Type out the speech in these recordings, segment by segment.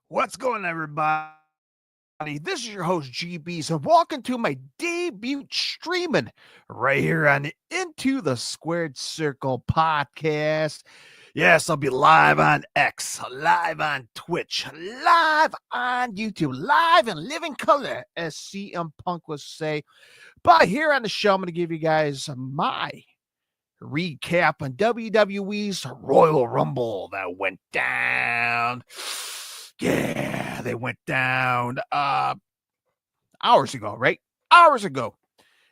What's going on, everybody? This is your host, GB. So, welcome to my debut streaming right here on the Into the Squared Circle podcast. Yes, I'll be live on X, live on Twitch, live on YouTube, live in living color, as CM Punk would say. But here on the show, I'm going to give you guys my recap on WWE's Royal Rumble that went down. Yeah, they went down hours ago, right? Hours ago.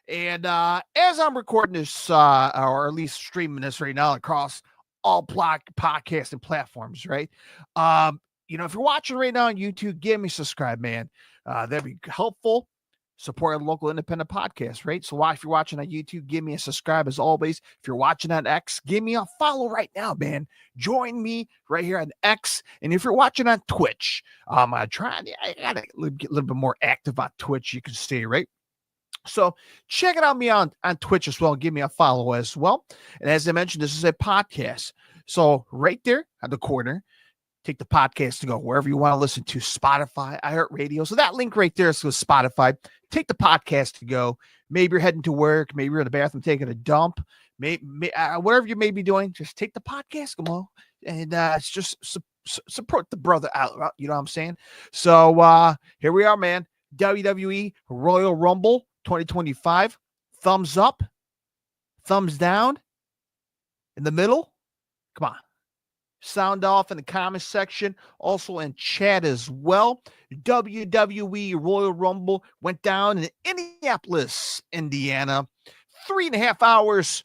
And as I'm recording this, or at least streaming this right now across all podcasting platforms, right? If you're watching right now on YouTube, give me a subscribe, man. That'd be helpful. Support a local independent podcast, right? So if you're watching on YouTube, give me a subscribe as always. If you're watching on X, give me a follow right now, man. Join me right here on X. And if you're watching on Twitch, I gotta get a little bit more active on Twitch. You can stay, right? So check it out me on Twitch as well. Give me a follow as well. And as I mentioned, this is a podcast. So right there at the corner, take the podcast to go wherever you want to listen to, Spotify, iHeartRadio. So that link right there is with Spotify. Take the podcast to go. Maybe you're heading to work. Maybe you're in the bathroom taking a dump. Whatever you may be doing, just take the podcast, come on, and it's just support the brother out. You know what I'm saying? So here we are, man. WWE Royal Rumble 2025. Thumbs up, thumbs down, in the middle. Come on. Sound off in the comment section, also in chat as well. WWE Royal Rumble went down in Indianapolis, Indiana. 3.5 hours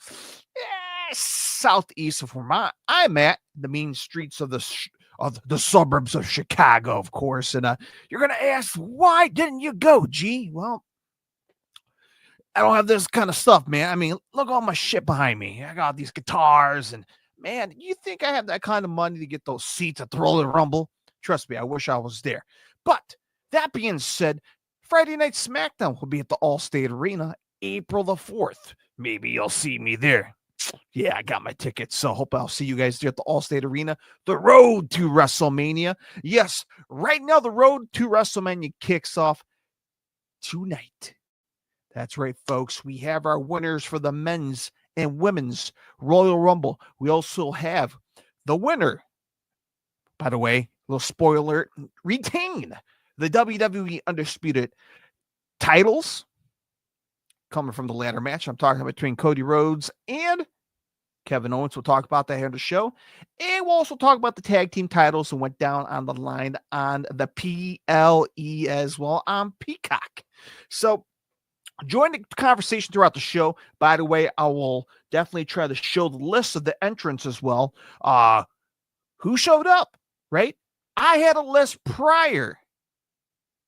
southeast of where I'm at, the mean streets of the suburbs of Chicago, of course. And you're going to ask, why didn't you go, G? Well, I don't have this kind of stuff, man. I mean, look at all my shit behind me. I got these guitars and man, you think I have that kind of money to get those seats at the Royal Rumble? Trust me, I wish I was there. But that being said, Friday Night SmackDown will be at the Allstate Arena April the 4th. Maybe you'll see me there. Yeah, I got my tickets, so hope I'll see you guys there at the Allstate Arena. The road to WrestleMania. Yes, right now the road to WrestleMania kicks off tonight. That's right, folks. We have our winners for the men's and women's Royal Rumble. We also have the winner, by the way, little spoiler, retain the WWE Undisputed titles coming from the ladder match. I'm talking between Cody Rhodes and Kevin Owens. We'll talk about that here on the show. And we'll also talk about the tag team titles and went down on the line on the PLE as well on Peacock. So join the conversation throughout the show. By the way, I will definitely try to show the list of the entrants as well. Who showed up, right? I had a list prior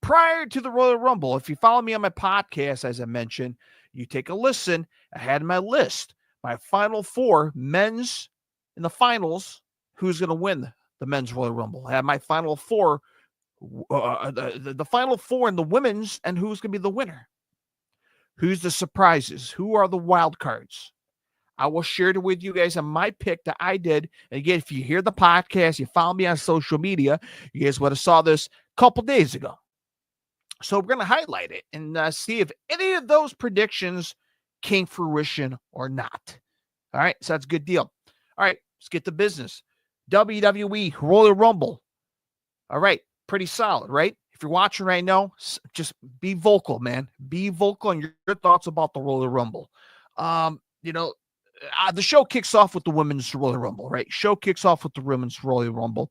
to the Royal Rumble. If you follow me on my podcast, as I mentioned, you take a listen. I had my list, my final four men's in the finals. Who's going to win the men's Royal Rumble? I had my final four, the final four in the women's, and who's going to be the winner. Who's the surprises? Who are the wild cards? I will share it with you guys on my pick that I did. And again, if you hear the podcast, you follow me on social media, you guys would have saw this a couple days ago. So we're going to highlight it and see if any of those predictions came fruition or not. All right, so that's a good deal. All right, let's get to business. WWE Royal Rumble. All right, pretty solid, right? If you're watching right now, just be vocal, man. Be vocal on your thoughts about the Royal Rumble. The show kicks off with the Women's Royal Rumble, right? Show kicks off with the Women's Royal Rumble.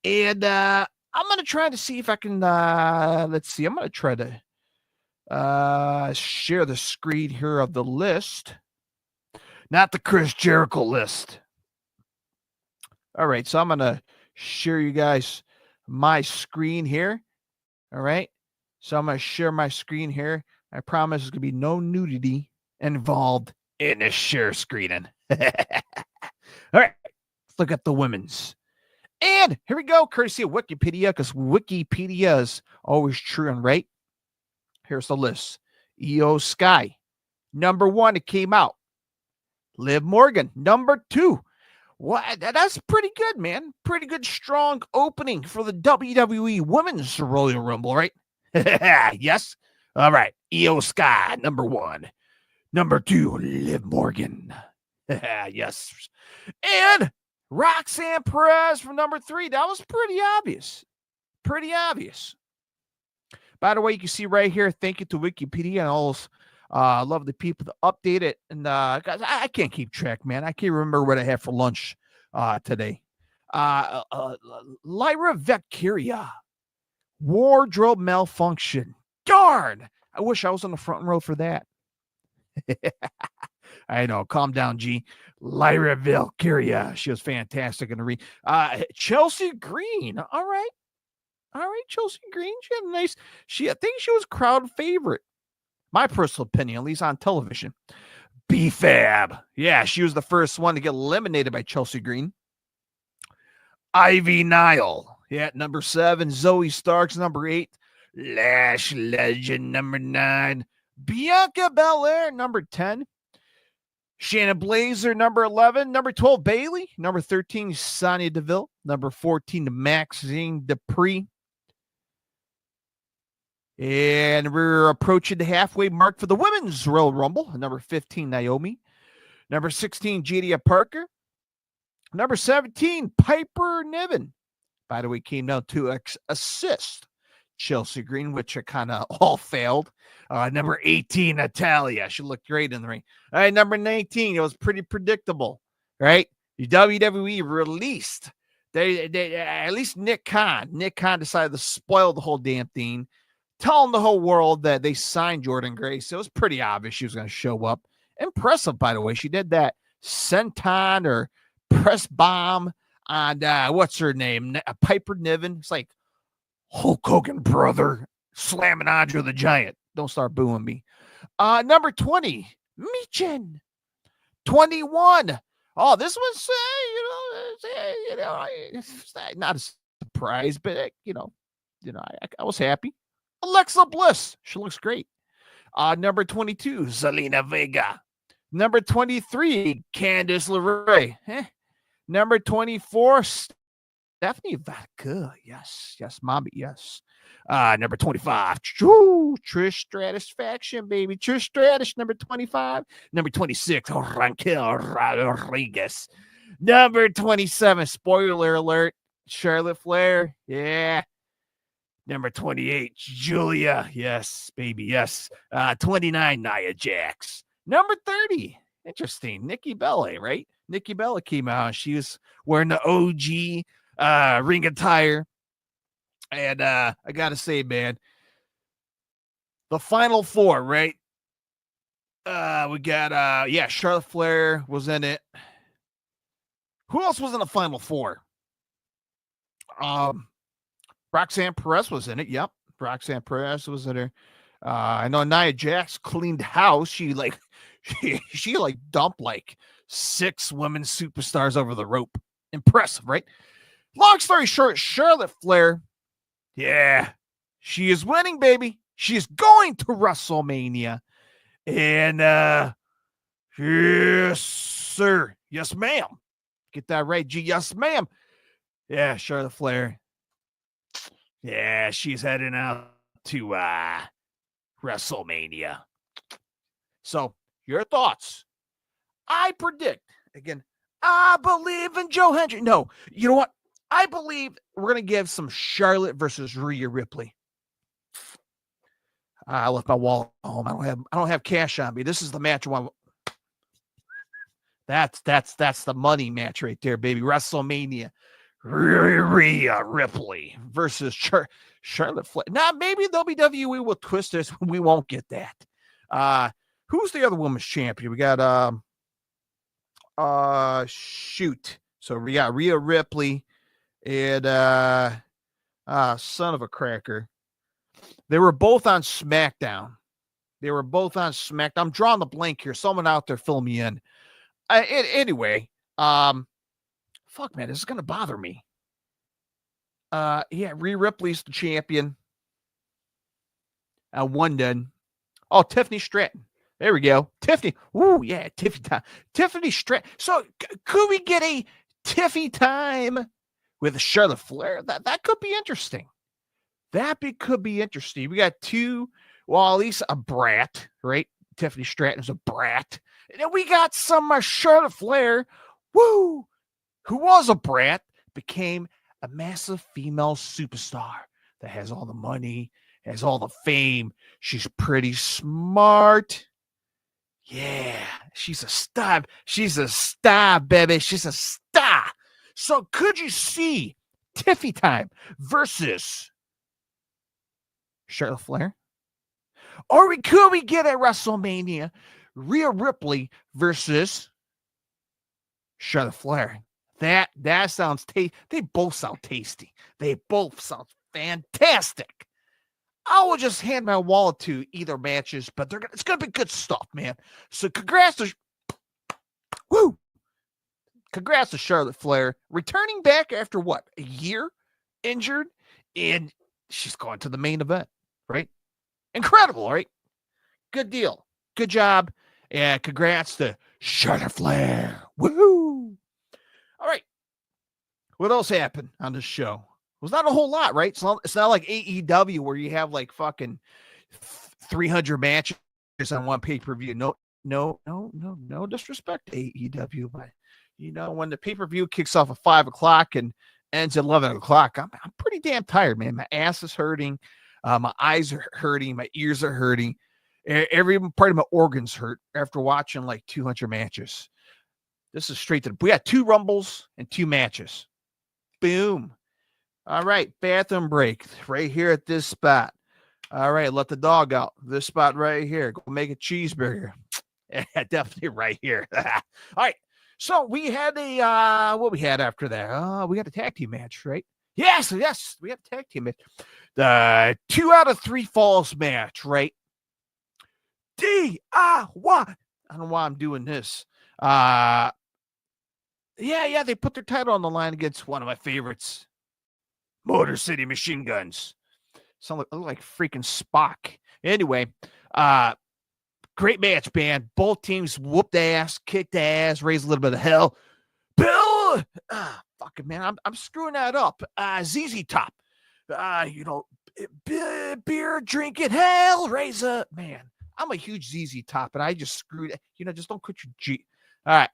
And I'm going to try to see if I can, let's see. I'm going to try to share the screen here of the list. Not the Chris Jericho list. All right, so I'm going to share you guys my screen here. All right. So I'm going to share my screen here. I promise there's going to be no nudity involved in this share screening. All right. Let's look at the women's. And here we go. Courtesy of Wikipedia, because Wikipedia is always true and right. Here's the list. Io Sky. Number 1, it came out. Liv Morgan. Number 2. Well, that's pretty good, man. Pretty good, strong opening for the WWE Women's Royal Rumble, right? Yes. All right. Io Sky, number 1. Number 2, Liv Morgan. Yes. And Roxanne Perez from number 3. That was pretty obvious. Pretty obvious. By the way, you can see right here, thank you to Wikipedia and all those lovely people to update it. And guys, I can't keep track, man. I can't remember what I had for lunch today. Lyra Valkyria, wardrobe malfunction. Darn! I wish I was on the front row for that. I know. Calm down, G. Lyra Valkyria. She was fantastic in the ring. Chelsea Green. All right. Chelsea Green. She had a nice. I think she was crowd favorite. My personal opinion, at least on television. B-Fab. Yeah, she was the first one to get eliminated by Chelsea Green. Ivy Nile. Yeah, number 7. Zoe Starks, number 8. Lash Legend, number 9. Bianca Belair, number 10. Shannon Blazer, number 11. Number 12, Bailey. Number 13, Sonya Deville. Number 14, Maxine Dupree. And we're approaching the halfway mark for the Women's Royal Rumble. Number 15, Naomi. Number 16, Jadia Parker. Number 17, Piper Niven. By the way, came down to assist Chelsea Green, which kind of all failed. Number 18, Natalia. She looked great in the ring. All right, number 19, it was pretty predictable, right? The WWE released, they at least Nick Khan. Nick Khan decided to spoil the whole damn thing, telling the whole world that they signed Jordan Grace. It was pretty obvious she was going to show up. Impressive, by the way. She did that senton or press bomb on, what's her name? Piper Niven. It's like Hulk Hogan brother slamming Andre the Giant. Don't start booing me. Number 20, Michin. 21. Oh, this was, it's not a surprise, but, I was happy. Alexa Bliss. She looks great. Number 22, Zelina Vega. Number 23, Candice LeRae. Number 24, Stephanie Vaca. Yes, mommy, yes. Number 25, Trish Stratus Faction, baby. Trish Stratus, number 25. Number 26, Raquel Rodriguez. Number 27, spoiler alert, Charlotte Flair. Yeah. Number 28, Julia. Yes, baby, yes. 29, Nia Jax. Number 30, interesting, Nikki Bella, right? Nikki Bella came out. She was wearing the OG ring attire. And I got to say, man, the final 4, right? We got, Charlotte Flair was in it. Who else was in the final 4? Roxanne Perez was in it. Yep. Roxanne Perez was in her. I know Nia Jax cleaned house. She dumped like 6 women superstars over the rope. Impressive, right? Long story short, Charlotte Flair, yeah, she is winning, baby. She is going to WrestleMania. And yes, sir. Yes, ma'am. Get that right, G. Yes, ma'am. Yeah, Charlotte Flair. Yeah, she's heading out to WrestleMania. So, your thoughts? I predict, again, I believe in Joe Hendry. No, you know what? I believe we're going to give some Charlotte versus Rhea Ripley. I left my wallet at home. I don't have cash on me. This is the match I want. That's the money match right there, baby. WrestleMania. Rhea Ripley versus Charlotte Flair. Now, maybe WWE will twist this. We won't get that. Who's the other women's champion? We got shoot. So we got Rhea Ripley and son of a cracker. They were both on SmackDown. I'm drawing the blank here. Someone out there fill me in. Anyway, fuck, man, this is gonna bother me. Rhea Ripley's the champion. One done. Oh, Tiffany Stratton. There we go. Tiffany. Ooh, yeah, Tiffany Stratton. So could we get a Tiffy time with Charlotte Flair. That could be interesting. Could be interesting. We got two, well, at least a brat, right? Tiffany Stratton's a brat. And then we got some Charlotte Flair, who was a brat, became a massive female superstar that has all the money, has all the fame. She's pretty smart. Yeah, she's a star. She's a star, baby. She's a star. So could you see Tiffy time versus Charlotte Flair? Or could we get at WrestleMania Rhea Ripley versus Charlotte Flair? That sounds tasty. They both sound tasty. They both sound fantastic. I will just hand my wallet to either matches, but it's gonna be good stuff, man. So congrats to Charlotte Flair, returning back after what, a year injured, and she's going to the main event, right? Incredible, right? Good deal. Good job. And congrats to Charlotte Flair. Woohoo! All right. What else happened on this show? It was not a whole lot, right? It's not like AEW where you have like fucking 300 matches on one pay-per-view. No disrespect to AEW, but you know, when the pay-per-view kicks off at 5 o'clock and ends at 11 o'clock, I'm pretty damn tired, man. My ass is hurting. My eyes are hurting. My ears are hurting. Every part of my organs hurt after watching like 200 matches. This is straight to we got 2 Rumbles and 2 matches. Boom. All right, bathroom break right here at this spot. All right, let the dog out. This spot right here. Go make a cheeseburger. Yeah, definitely right here. All right. So we had what we had after that? We got a tag team match, right? Yes, we had a tag team match. The 2 out of 3 falls match, right? DIY. I don't know why I'm doing this. Yeah, they put their title on the line against one of my favorites, Motor City Machine Guns. Sound like freaking Spock. Anyway, great match, man. Both teams whooped ass, kicked ass, raised a little bit of hell. Bill, fucking man, I'm screwing that up. ZZ Top, beer drinking hell, raise up, man. I'm a huge ZZ Top, and I just screwed it. Just don't quit your G. All right,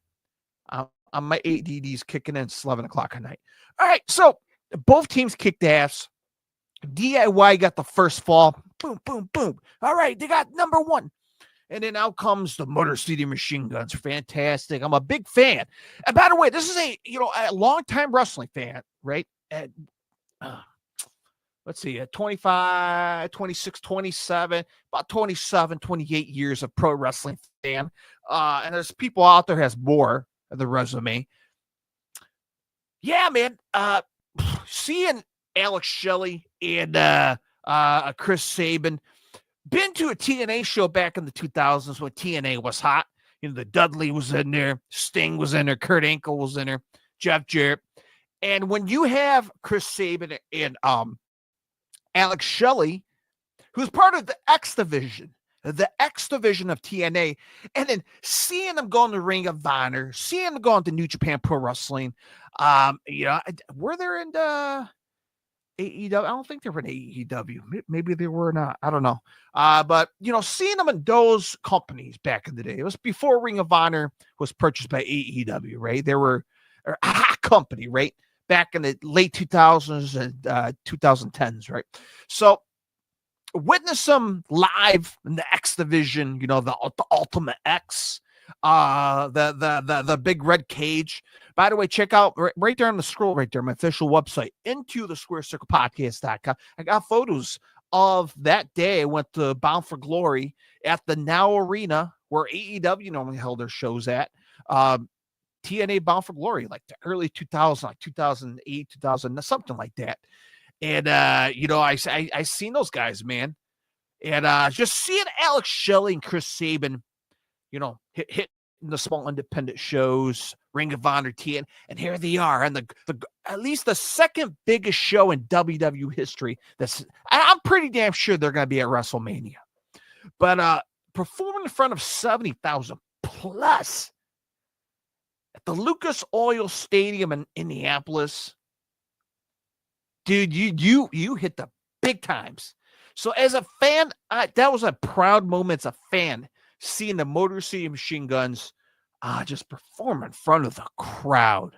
my ADD's kicking in. It's 11 o'clock at night. All right, so both teams kicked ass. DIY got the first fall. Boom, boom, boom. All right, they got number 1. And then out comes the Motor City Machine Guns. Fantastic. I'm a big fan. And by the way, this is a long-time wrestling fan, right? Let's see, 25, 26, 27, about 27, 28 years of pro wrestling fan. And there's people out there has more of the resume. Yeah, man. Seeing Alex Shelley and Chris Sabin, been to a TNA show back in the 2000s when TNA was hot. The Dudley was in there, Sting was in there, Kurt Angle was in there, Jeff Jarrett. And when you have Chris Sabin and Alex Shelley, who's part of the X division of TNA, and then seeing them go in the Ring of Honor, seeing them go into New Japan Pro Wrestling, were there in the AEW? I don't think they were in AEW. Maybe they were not. I don't know. But seeing them in those companies back in the day, it was before Ring of Honor was purchased by AEW, right? They were a company, right? Back in the late 2000s and 2010s, right? So witness them live in the X division, the Ultimate X, the big red cage. By the way, check out right there on the scroll right there, my official website, IntoTheSquareCirclePodcast.com. I got photos of that day. I went to Bound for Glory at the Now Arena where AEW normally held their shows at. TNA Bound for Glory, like the early 2000s, like 2008, 2000, something like that. And, I seen those guys, man. And just seeing Alex Shelley and Chris Sabin, hit the small independent shows, Ring of Honor, TN, and here they are, and the at least the second biggest show in WWE history. I'm pretty damn sure they're going to be at WrestleMania, but performing in front of 70,000 plus. at the Lucas Oil Stadium in Indianapolis. Dude, you hit the big times. So as a fan, that was a proud moment as a fan, seeing the Motor City Machine Guns just perform in front of the crowd.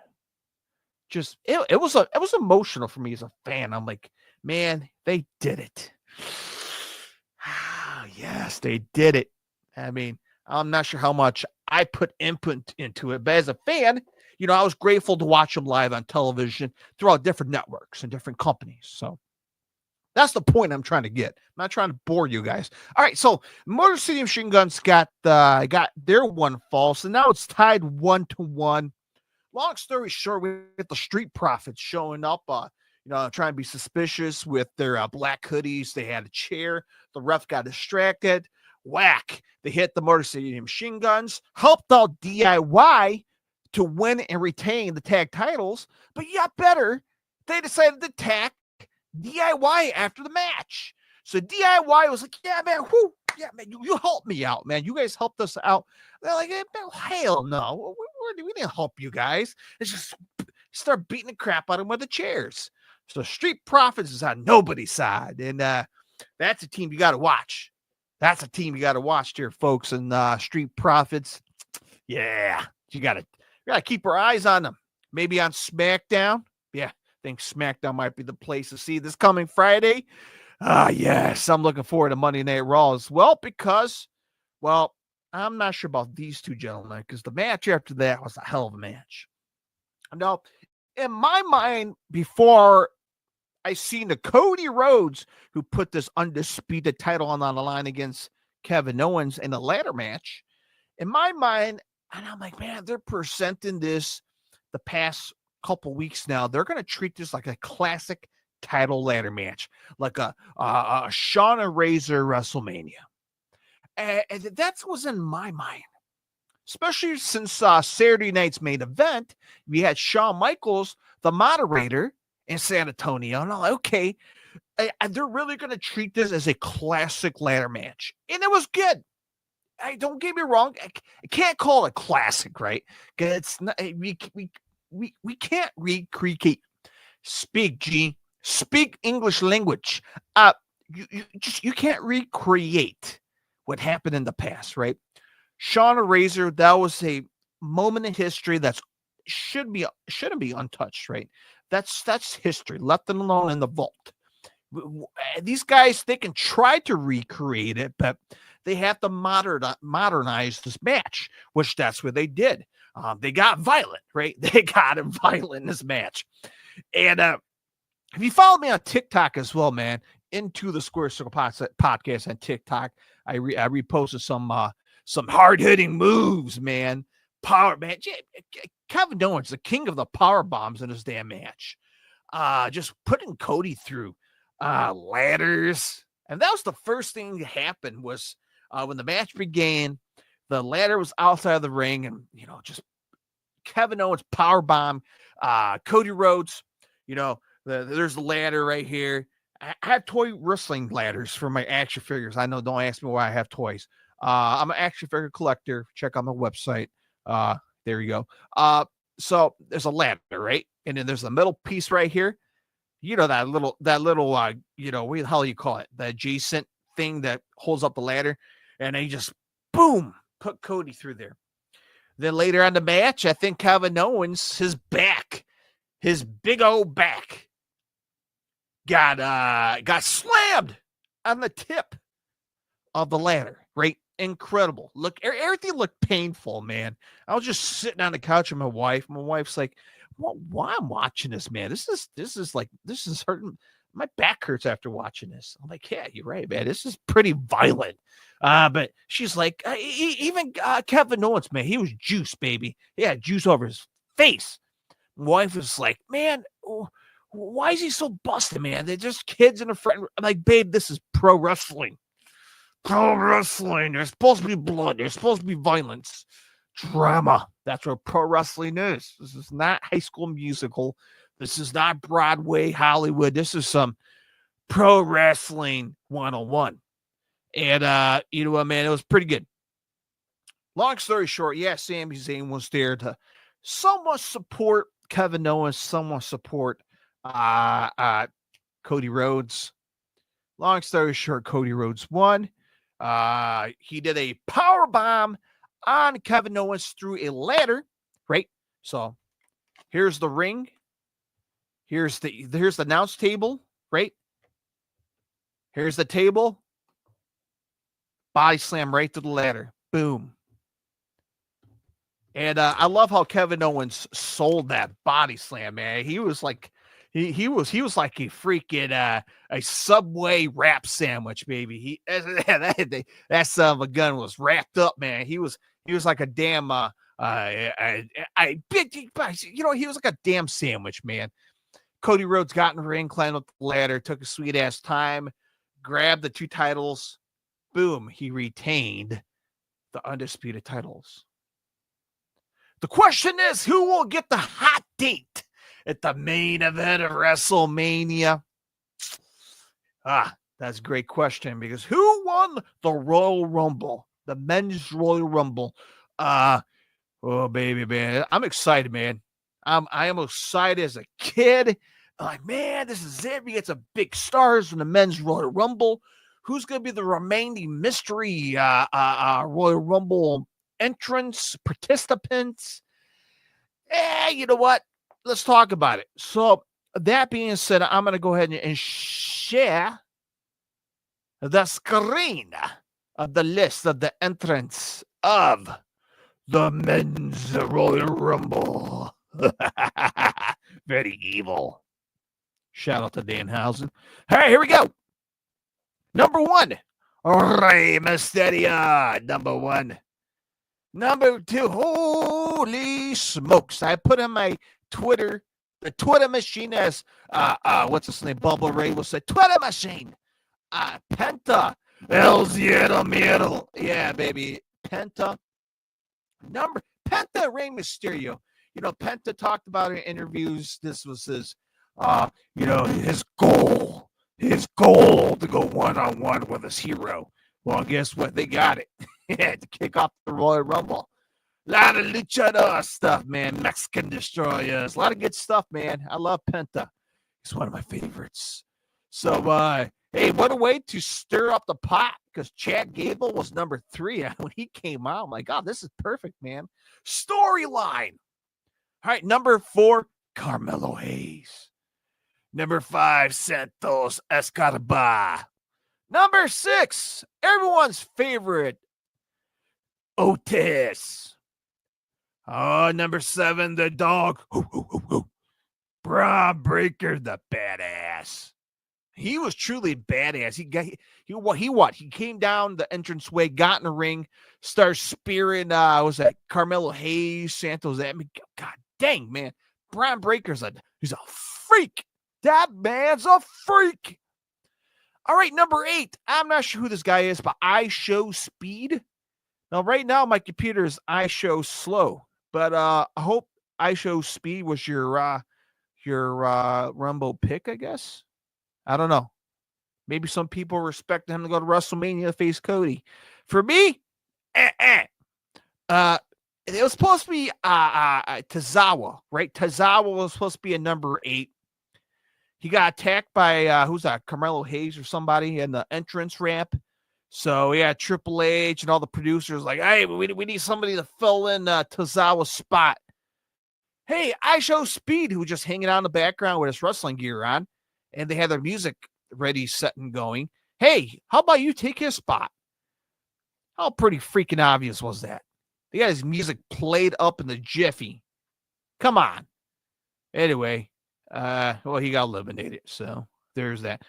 Just it was emotional for me as a fan. I'm like, man, they did it. Yes, they did it. I mean, I'm not sure how much I put input into it, but as a fan, I was grateful to watch them live on television throughout different networks and different companies. So that's the point I'm trying to get. I'm not trying to bore you guys. All right, so Motor City Machine Guns got their one fall, so now it's tied 1-1. Long story short, we get the Street Profits showing up, trying to be suspicious with their black hoodies. They had a chair. The ref got distracted. Whack. They hit the Motor City Machine Guns. Helped out DIY to win and retain the tag titles. But yet better, they decided to attack DIY after the match. So DIY was like, yeah, man, you helped me out, man. You guys helped us out. They're like, hell no. We didn't help you guys. It's just start beating the crap out of them with the chairs. So Street Profits is on nobody's side. And that's a team you got to watch. That's a team you got to watch here, folks. And Street Profits, yeah, you got to keep our eyes on them. Maybe on SmackDown. Yeah, I think SmackDown might be the place to see this coming Friday. Yes, I'm looking forward to Monday Night Raw as well because, well, I'm not sure about these two gentlemen because the match after that was a hell of a match. Now, in my mind, before I seen the Cody Rhodes who put this undisputed title on the line against Kevin Owens in a ladder match, in my mind, and I'm like, man, they're presenting this the past couple weeks now. They're going to treat this like a classic title ladder match, like a Shawn and Razor WrestleMania. And that was in my mind, especially since Saturday night's main event, we had Shawn Michaels, the moderator in San Antonio. And I'm like, okay, they're really going to treat this as a classic ladder match. And it was good. Don't get me wrong. I can't call it classic, right? Because it's not, we can't recreate. Speak English language. You can't recreate what happened in the past, right? Shawn and Razor, that was a moment in history that shouldn't be untouched, right? That's history. Let them alone in the vault. These guys, they can try to recreate it, but they have to modernize this match, which that's what they did. They got violent, right? They got violent in this match. And if you follow me on TikTok as well, man, Into the Square Circle podcast on TikTok, I reposted some hard-hitting moves, man. Power, man. Kevin Owens, the king of the power bombs in this damn match. Just putting Cody through ladders. And that was the first thing that happened was when the match began, the ladder was outside of the ring and, just Kevin Owens power bomb, Cody Rhodes, there's the ladder right here. I have toy wrestling ladders for my action figures. I know, don't ask me why I have toys. I'm an action figure collector. Check out my website. There you go. So there's a ladder, right? And then there's the middle piece right here. That little, what the hell you call it? The adjacent thing that holds up the ladder. And they just, boom, put Cody through there. Then later on the match, I think Kevin Owens, his big old back, got slammed on the tip of the ladder, right? Incredible. Look, everything looked painful, man. I was just sitting on the couch with my wife. My wife's like, why I'm watching this, man? This is hurting. My back hurts after watching this. I'm like, yeah, you're right, man. This is pretty violent. But she's like, even Kevin Owens, man, he was juice, baby. He had juice over his face. My wife was like, man, why is he so busted, man? They're just kids in the front. I'm like, babe, this is pro wrestling. Pro wrestling. There's supposed to be blood. There's supposed to be violence. Drama. That's what pro wrestling is. This is not High School Musical. This is not Broadway, Hollywood. This is some pro wrestling 101. And you know what, man? It was pretty good. Long story short, yeah, Sami Zayn was there to somewhat support Kevin Owens, somewhat support Cody Rhodes. Long story short, Cody Rhodes won. He did a power bomb on Kevin Owens through a ladder, right? So here's the ring. Here's the announce table, right? Here's the table. Body slam right to the ladder. Boom. And I love how Kevin Owens sold that body slam, man. He was like he was like a freaking a Subway wrap sandwich, baby. That son of a gun was wrapped up, man. He was like a damn he was like a damn sandwich, man. Cody Rhodes got in the ring, climbed up the ladder, took a sweet ass time, grabbed the 2 titles. Boom, he retained the undisputed titles. The question is, who will get the hot date at the main event of WrestleMania? That's a great question, because who won the Royal Rumble, the men's Royal Rumble? Oh, baby, man. I'm excited, man. I am excited as a kid. I'm like, man, this is it. We get some big stars from the men's Royal Rumble. Who's going to be the remaining mystery Royal Rumble entrants, participants? You know what? Let's talk about it. So that being said, I'm going to go ahead and share the screen of the list of the entrants of the men's Royal Rumble. Very evil. Shout out to Danhausen. All right, here we go. Number 1, Rey Mysterio. Number 1. Number 2, holy smokes. I put in my Twitter, the Twitter machine, as, what's his name? Bubba Ray will say, Twitter machine. Penta. El Zero Miedo. Yeah, baby. Penta. Penta Rey Mysterio. You know, Penta talked about in interviews. This was his, his goal to go one-on-one with his hero. Well, guess what? They got it. To kick off the Royal Rumble. A lot of luchador stuff, man. Mexican destroyers. A lot of good stuff, man. I love Penta. He's one of my favorites. So, hey, what a way to stir up the pot, because Chad Gable was number 3. When he came out, I'm like, God, this is perfect, man. Storyline. All right, number 4, Carmelo Hayes. Number 5, Santos Escobar. Number 6, everyone's favorite, Otis. Number 7, the dog. Braun Breaker, the badass. He was truly badass. He came down the entranceway, got in the ring, started spearing, Carmelo Hayes, Santos. I mean, God dang, man. Braun Breaker's he's a freak. That man's a freak. All right, number 8. I'm not sure who this guy is, but I Show Speed. Now, right now, my computer is I Show Slow, but I hope I Show Speed was your Rumble pick, I guess. I don't know. Maybe some people respect him to go to WrestleMania to face Cody. For me, it was supposed to be Tozawa, right? Tozawa was supposed to be a number 8. He got attacked by, who's that, Carmelo Hayes or somebody in the entrance ramp. So, yeah, Triple H and all the producers like, hey, we need somebody to fill in Tozawa's spot. Hey, I Show Speed, who was just hanging out in the background with his wrestling gear on, and they had their music ready, set, and going. Hey, how about you take his spot? How pretty freaking obvious was that? They got his music played up in the jiffy. Come on. Anyway, he got eliminated, so there's that.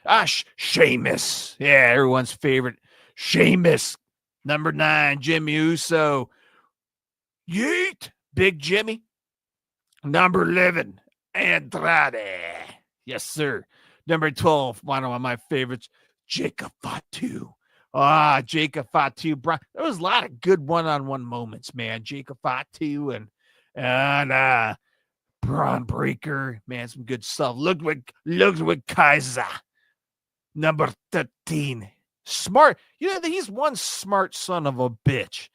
Sheamus. Yeah, everyone's favorite. Sheamus. Number 9, Jimmy Uso. Yeet. Big Jimmy. Number 11, Andrade. Yes, sir. Number 12, one of my favorites, Jacob Fatu. Jacob Fatu. There was a lot of good one-on-one moments, man. Jacob Fatu and Braun Breaker. Man, some good stuff. Ludwig Kaiser. Number 13. Smart. You know, he's one smart son of a bitch.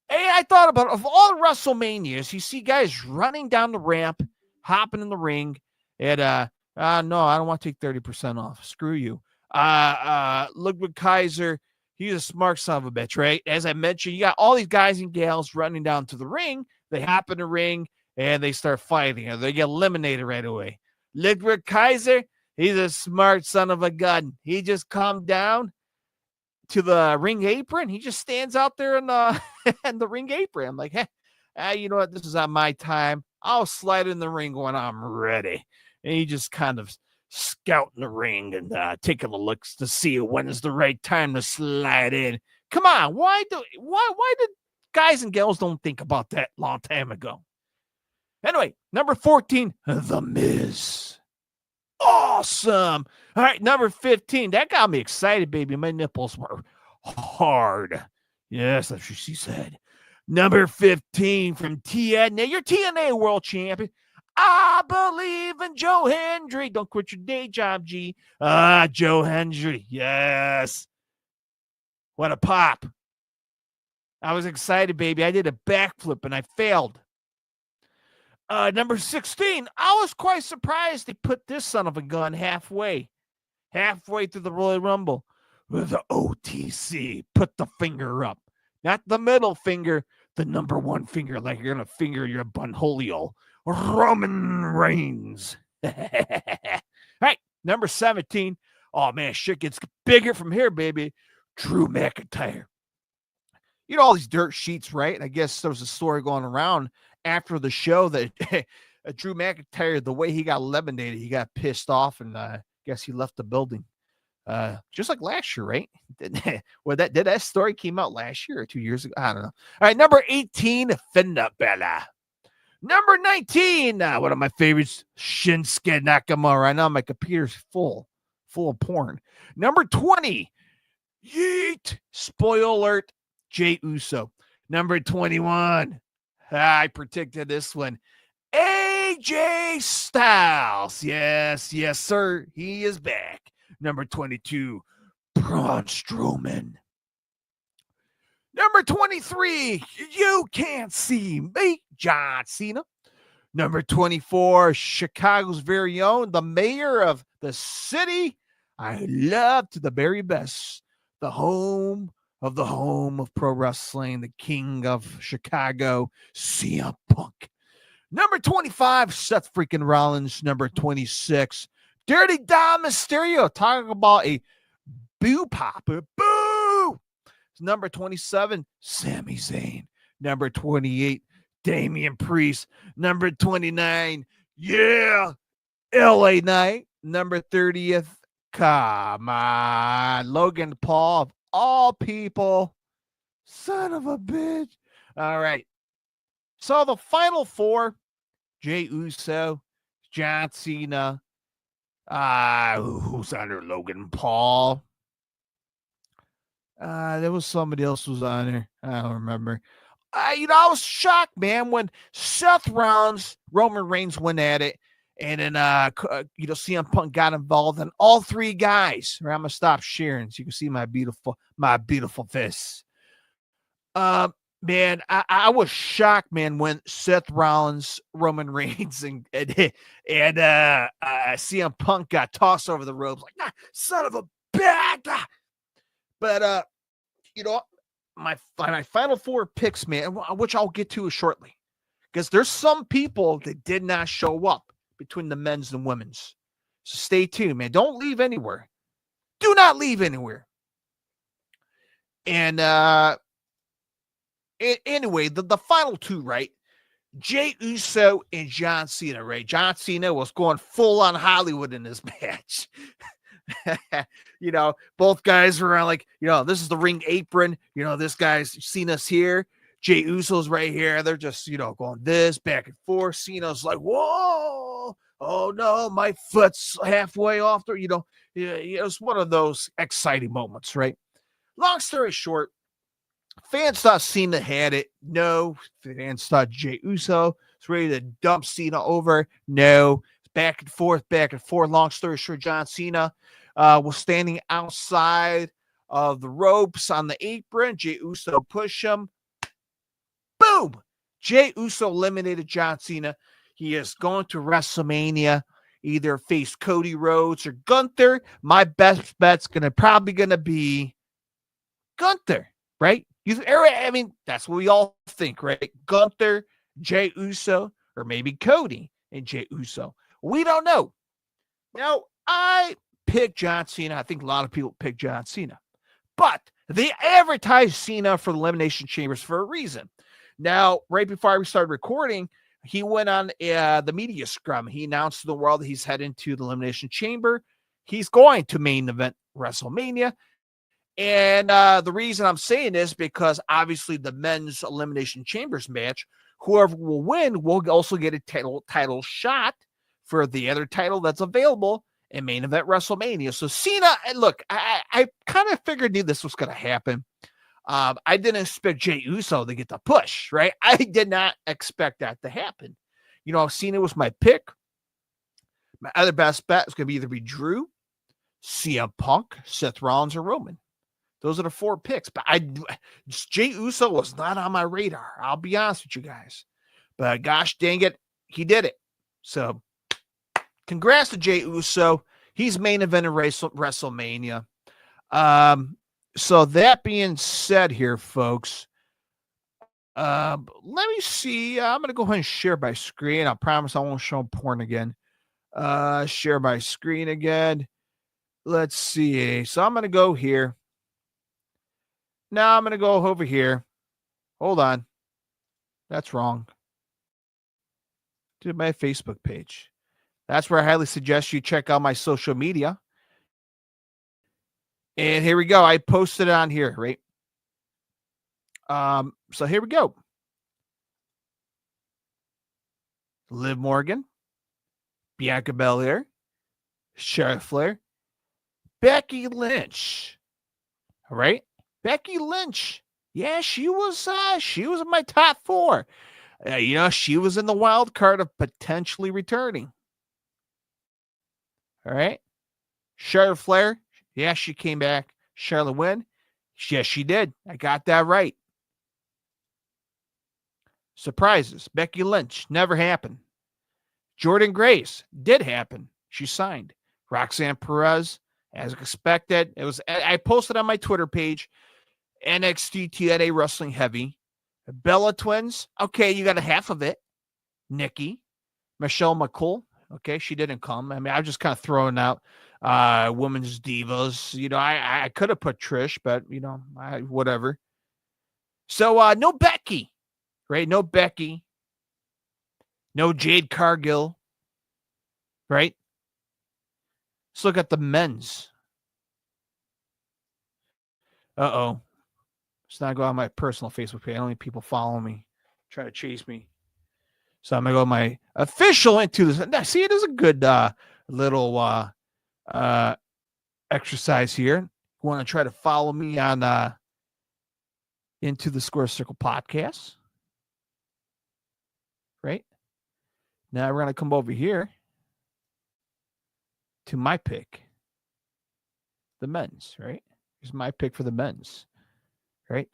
Hey, I thought about it. Of all the WrestleManias, you see guys running down the ramp, hopping in the ring, and no, I don't want to take 30% off. Screw you. Ludwig Kaiser, he's a smart son of a bitch, right? As I mentioned, you got all these guys and gals running down to the ring. They hop in the ring and they start fighting, and they get eliminated right away. Ludwig Kaiser, he's a smart son of a gun. He just calmed down to the ring apron. He just stands out there in the in the ring apron. I'm like, hey, you know what? This is on my time. I'll slide in the ring when I'm ready. And he just kind of scouting the ring and taking a look to see when is the right time to slide in. Come on, why did guys and gals don't think about that long time ago? Anyway, number 14, The Miz. Awesome. All right, number 15. That got me excited, baby. My nipples were hard. Yes, that's what she said. Number 15 from TNA, your TNA World Champion. I believe in Joe Hendry. Don't quit your day job, G. Joe Hendry. Yes. What a pop. I was excited, baby. I did a backflip and I failed. Number 16, I was quite surprised they put this son of a gun halfway through the Royal Rumble with the OTC. Put the finger up, not the middle finger, the number one finger, like you're going to finger your bunholio. Roman Reigns. All right, number 17. Oh, man, shit gets bigger from here, baby. Drew McIntyre. You know, all these dirt sheets, right? And I guess there was a story going around after the show that Drew McIntyre, the way he got eliminated, he got pissed off and I guess he left the building. Just like last year, right? Did that story came out last year or 2 years ago? I don't know. All right, number 18, Finn Bella. Number 19, one of my favorites, Shinsuke Nakamura. Right now my computer's full of porn. Number 20, yeet, spoiler alert, Jey Uso. Number 21, I predicted this one, AJ Styles. Yes, sir. He is back. Number 22, Braun Strowman. Number 23, you can't see me, John Cena. Number 24, Chicago's very own, the mayor of the city I love to the very best, the home of pro wrestling, the king of Chicago, CM Punk. Number 25, Seth freaking Rollins. Number 26, Dirty Dom Mysterio. Talking about a boo popper. Boo! Number 27, Sami Zayn. Number 28, Damian Priest. Number 29, yeah, LA Knight. Number 30th, come on, Logan Paul of all people. Son of a bitch. All right. So the final four, Jey Uso, John Cena, who's under Logan Paul? There was somebody else who was on there. I don't remember. I was shocked, man, when Seth Rollins, Roman Reigns went at it, and then CM Punk got involved, and all three guys. Right, I'm gonna stop sharing so you can see my beautiful face. Man, I was shocked, man, when Seth Rollins, Roman Reigns, and CM Punk got tossed over the ropes. Like, nah, son of a bitch. But my final four picks, man, which I'll get to shortly, because there's some people that did not show up between the men's and women's. So stay tuned, man. Don't leave anywhere. Do not leave anywhere. And anyway, the final two, right? Jey Uso and John Cena, right? John Cena was going full on Hollywood in this match. Both guys were like, this is the ring apron. This guy's Cena's here. Jey Uso's right here. They're just, going this back and forth. Cena's like, whoa, oh no, my foot's halfway off there. It's one of those exciting moments, right? Long story short, fans thought Cena had it. No. Fans thought Jey Uso was ready to dump Cena over. No. Back and forth. Long story short, John Cena was standing outside of the ropes on the apron. Jey Uso pushed him. Boom! Jey Uso eliminated John Cena. He is going to WrestleMania, either face Cody Rhodes or Gunther. My best bet's probably gonna be Gunther, right? I mean, that's what we all think, right? Gunther, Jey Uso, or maybe Cody and Jey Uso. We don't know. Now, I picked John Cena. I think a lot of people pick John Cena. But they advertised Cena for the Elimination Chambers for a reason. Now, right before we started recording, he went on the media scrum. He announced to the world that he's heading to the Elimination Chamber. He's going to main event WrestleMania. And the reason I'm saying this because obviously the men's Elimination Chambers match, whoever will win will also get a title shot for the other title that's available in main event WrestleMania. So Cena, look, I kind of figured this was going to happen. I didn't expect Jey Uso to get the push, right? I did not expect that to happen. You know, Cena was my pick. My other best bet is going to either be Drew, CM Punk, Seth Rollins, or Roman. Those are the 4 picks. But Jey Uso was not on my radar. I'll be honest with you guys. But gosh dang it, he did it. So congrats to Jey Uso. He's main event in WrestleMania. So that being said here, folks, let me see. I'm going to go ahead and share my screen. I promise I won't show porn again. Share my screen again. Let's see. So I'm going to go here. Now I'm going to go over here. Hold on. That's wrong. To my Facebook page. That's where I highly suggest you check out my social media. And here we go. I posted it on here, right? So here we go. Liv Morgan, Bianca Belair, Charlotte Flair, Becky Lynch. All right? Becky Lynch. Yeah, she was in my top 4. She was in the wild card of potentially returning. All right. Charlotte Flair. Yeah, she came back. Charlotte win. Yes, she did. I got that right. Surprises. Becky Lynch. Never happened. Jordan Grace. Did happen. She signed. Roxanne Perez. As expected. I posted on my Twitter page. NXT TNA Wrestling Heavy. Bella Twins. Okay, you got a half of it. Nikki. Michelle McCool. Okay, she didn't come. I mean, I'm just kind of throwing out women's divas. I could have put Trish, but, whatever. So, no Becky, right? No Becky. No Jade Cargill, right? Let's look at the men's. Uh-oh. Let's not go on my personal Facebook page. I don't need people following me, try to chase me. So I'm going to go my official Into the... See, it is a good little exercise here. You want to try to follow me on Into the Square Circle podcast. Right? Now we're going to come over here to my pick. The men's, right? Here's my pick for the men's. Right?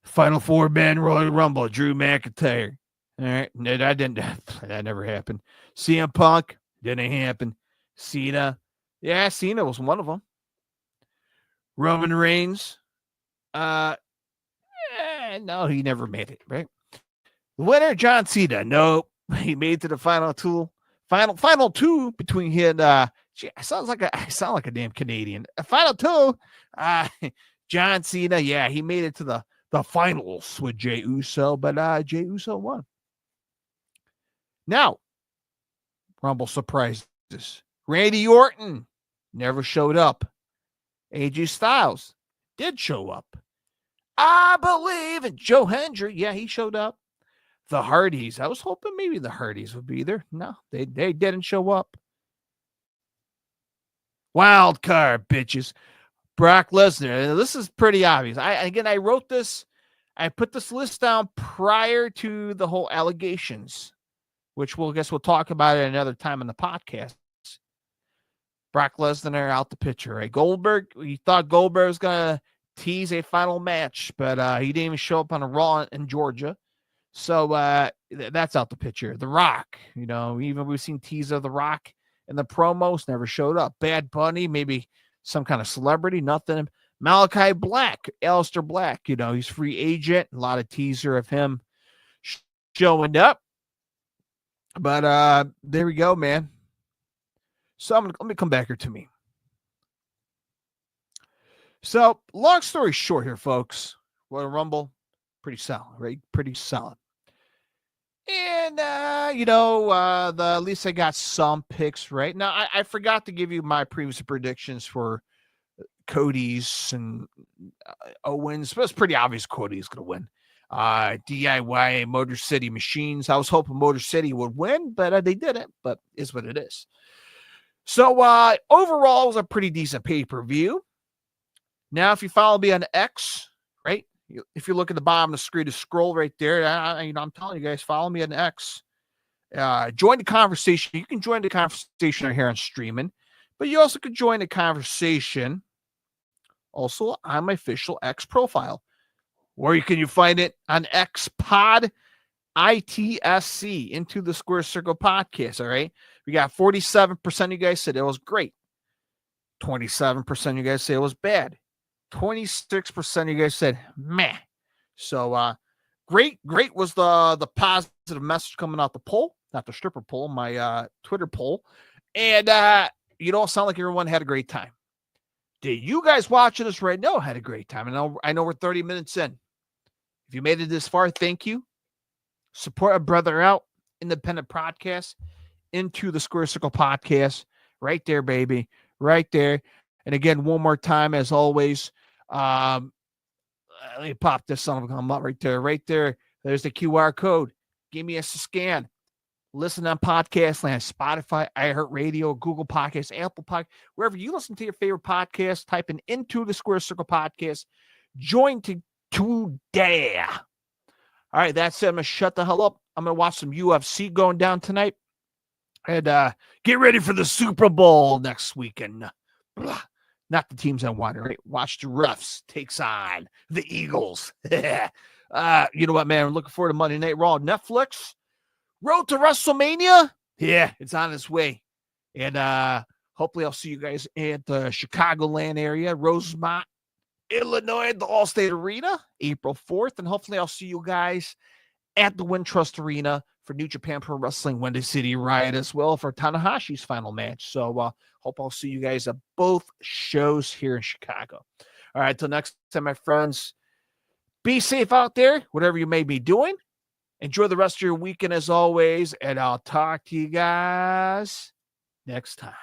Final 4-man Royal Rumble, Drew McIntyre. All right. No, that never happened. CM Punk, didn't happen. Cena. Yeah, Cena was one of them. Roman Reigns. No, he never made it, right? The winner, John Cena. Nope. He made it to the final two. Final 2 between him. I sound like a damn Canadian. Final 2. John Cena. Yeah, he made it to the finals with Jey Uso, but Jey Uso won. Now, Rumble surprises. Randy Orton never showed up. AJ Styles did show up. I believe in Joe Hendry. Yeah, he showed up. The Hardys. I was hoping maybe the Hardys would be there. No, they didn't show up. Wild card, bitches. Brock Lesnar. This is pretty obvious. I wrote this. I put this list down prior to the whole allegations, which we'll talk about it another time in the podcast. Brock Lesnar out the picture, right? Goldberg, we thought Goldberg was going to tease a final match, but he didn't even show up on a Raw in Georgia. So that's out the picture. The Rock, even we've seen teaser of The Rock in the promos, never showed up. Bad Bunny, maybe some kind of celebrity, nothing. Malachi Black, Aleister Black, he's free agent. A lot of teaser of him showing up. But there we go, man. So let me come back here to me. So long story short here, folks. Royal Rumble, pretty solid, right? Pretty solid. And, at least I got some picks right. Now, I forgot to give you my previous predictions for Cody's and Owens, but it's pretty obvious Cody's going to win. DIY Motor City Machines. I was hoping Motor City would win, but they didn't, but it's what it is. So, overall, it was a pretty decent pay-per-view. Now, if you follow me on X, right? If you look at the bottom of the screen, to scroll right there, I'm telling you guys, follow me on X. Join the conversation. You can join the conversation here on streaming, but you also can join the conversation also on my official X profile. Where can you find it? On X Pod ITSC, Into the Square Circle Podcast, all right? We got 47% of you guys said it was great. 27% of you guys say it was bad. 26% of you guys said meh. So great was the positive message coming out the poll, not the stripper poll, my Twitter poll. And you don't sound like everyone had a great time. Did you guys watching this right now had a great time? I know we're 30 minutes in. If you made it this far, thank you. Support a brother out, independent podcast, Into the Square Circle Podcast. Right there, baby. Right there. And again, one more time, as always, let me pop this son of a gun up right there. Right there. There's the QR code. Give me a scan. Listen on Podcast Land, Spotify, iHeartRadio, Google Podcasts, Apple Podcasts, wherever you listen to your favorite podcast, type in Into the Square Circle Podcast. Join today. All right, that's it. I'm going to shut the hell up. I'm going to watch some UFC going down tonight. And get ready for the Super Bowl next weekend. Not the teams I wanted, right? Watch the refs takes on the Eagles. You know what, man? I'm looking forward to Monday Night Raw on Netflix. Road to WrestleMania? Yeah, it's on its way. And hopefully I'll see you guys at the Chicagoland area, Rosemont, Illinois, the Allstate Arena, April 4th. And hopefully I'll see you guys at the Wintrust Arena for New Japan Pro Wrestling Windy City Riot as well for Tanahashi's final match. So hope I'll see you guys at both shows here in Chicago. All right, till next time, my friends, be safe out there, whatever you may be doing. Enjoy the rest of your weekend as always, and I'll talk to you guys next time.